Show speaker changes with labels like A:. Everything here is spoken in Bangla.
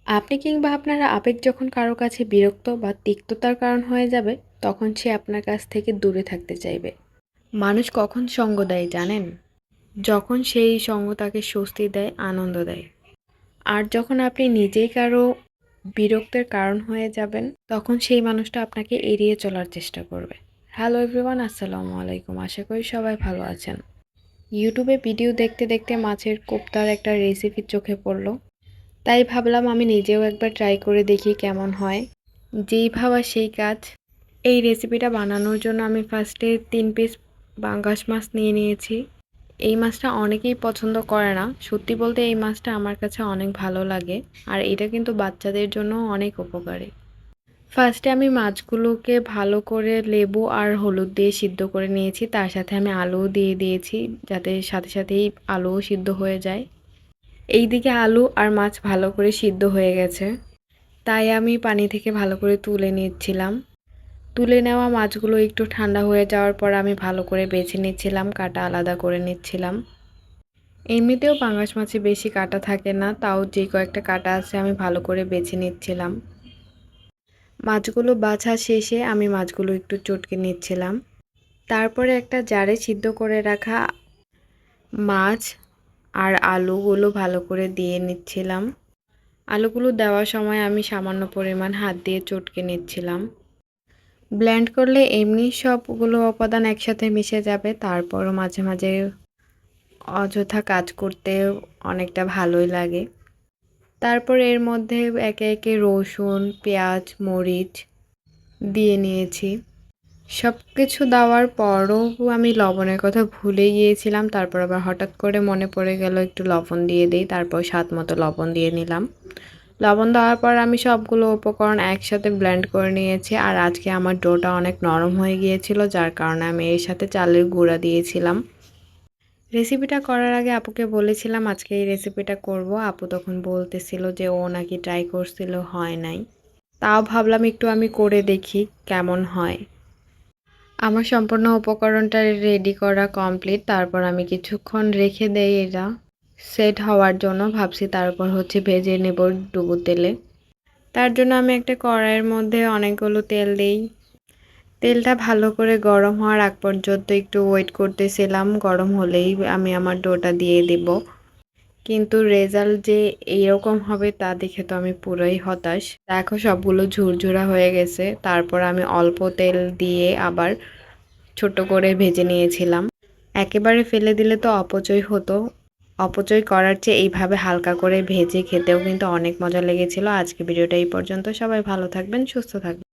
A: আপনি কিংবা আপনার আবেগ যখন কারো কাছে বিরক্ত বা তিক্ততার কারণ হয়ে যাবে, তখন সে আপনার কাছ থেকে দূরে থাকতে চাইবে। মানুষ কখন সঙ্গ দেয় জানেন? যখন সেই সঙ্গ তাকে স্বস্তি দেয়, আনন্দ দেয়। আর যখন আপনি নিজেই কারো বিরক্তের কারণ হয়ে যাবেন, তখন সেই মানুষটা আপনাকে এড়িয়ে চলার চেষ্টা করবে। হ্যালো এভরিওয়ান, আসসালামু আলাইকুম। আশা করি সবাই ভালো আছেন। ইউটিউবে ভিডিও দেখতে দেখতে মাছের কোপ্তার একটা রেসিপি চোখে পড়লো। তাই ভাবলাম আমি নিজেও একবার ট্রাই করে দেখি কেমন হয়। যেই ভাবা সেই কাজ। এই রেসিপিটা বানানোর জন্য আমি ফার্স্টে ৩ পিস পাঙ্গাস মাছ নিয়ে নিয়েছি। এই মাছটা অনেকেই পছন্দ করে না। সত্যি বলতে এই মাছটা আমার কাছে অনেক ভালো লাগে। আর এটা কিন্তু বাচ্চাদের জন্য অনেক উপকারী। ফার্স্টে আমি মাছগুলোকে ভালো করে লেবু আর হলুদ দিয়ে সিদ্ধ করে নিয়েছি। তার সাথে আমি আলুও দিয়ে দিয়েছি, যাতে সাথে সাথেই আলুও সিদ্ধ হয়ে যায়। এইদিকে আলু আর মাছ ভালো করে সিদ্ধ হয়ে গেছে, তাই আমি পানি থেকে ভালো করে তুলে নিচ্ছিলাম। তুলে নেওয়া মাছগুলো একটু ঠান্ডা হয়ে যাওয়ার পর আমি ভালো করে বেছে নিচ্ছিলাম, কাটা আলাদা করে নিচ্ছিলাম। এমনিতেও পাঙ্গাস মাছে বেশি কাটা থাকে না, তাও যে কয়েকটা কাটা আছে আমি ভালো করে বেছে নিচ্ছিলাম। মাছগুলো বাছা শেষে আমি মাছগুলো একটু চটকে নিচ্ছিলাম। তারপরে একটা জারে সিদ্ধ করে রাখা মাছ আর আলুগুলো ভালো করে দিয়ে নিচ্ছিলাম। আলুগুলো দেওয়ার সময় আমি সামান্য পরিমাণ হাত দিয়ে চটকে নিচ্ছিলাম। ব্লেন্ড করলে এমনি সবগুলো উপাদান একসাথে মিশে যাবে, তারপরও মাঝে মাঝে অযথা কাজ করতে অনেকটা ভালোই লাগে। তারপর এর মধ্যে একে একে রসুন, পেঁয়াজ, মরিচ দিয়ে নিয়েছি। সব কিছু দেওয়ার পরও আমি লবণের কথা ভুলে গিয়েছিলাম। তারপর আবার হঠাৎ করে মনে পড়ে গেল একটু লবণ দিয়ে দিই, তারপর স্বাদ মতো লবণ দিয়ে নিলাম। লবণ দেওয়ার পর আমি সবগুলো উপকরণ একসাথে ব্লেন্ড করে নিয়েছি। আর আজকে আমার ডোটা অনেক নরম হয়ে গিয়েছিল, যার কারণে আমি এর সাথে চালের গুঁড়া দিয়েছিলাম। রেসিপিটা করার আগে আপুকে বলেছিলাম আজকে এই রেসিপিটা করব। আপু তখন বলতেছিল যে ও নাকি ট্রাই করছিল, হয় নাই। তাও ভাবলাম একটু আমি করে দেখি কেমন হয়। আমার সম্পূর্ণ উপকরণটা রেডি করা কমপ্লিট। তারপর আমি কিছুক্ষণ রেখে দেই এটা সেট হওয়ার জন্য। ভাবছি তারপর ভেজে নেব ডুবো তেলে। তার জন্য আমি একটা কড়াইয়ের মধ্যে অনেকগুলো তেল দিই। তেলটা ভালো করে গরম হওয়ার আগ পর্যন্ত একটু ওয়েট করতেছিলাম। গরম হলেই আমি আমার ডোটা দিয়ে দেব। কিন্তু রেজাল্ট যে এইরকম হবে তা দেখে তো আমি পুরোই হতাশ। দেখো সবগুলো ঝুরঝুরা হয়ে গেছে। তারপর আমি অল্প তেল দিয়ে আবার ছোট করে ভেজে নিয়েছিলাম। একেবারে ফেলে দিলে তো অপচয় হতো। অপচয় করার চেয়ে এইভাবে হালকা করে ভেজে খেতেও কিন্তু অনেক মজা লেগেছিল। আজকে ভিডিওটা এই পর্যন্ত। সবাই ভালো থাকবেন, সুস্থ থাকবেন।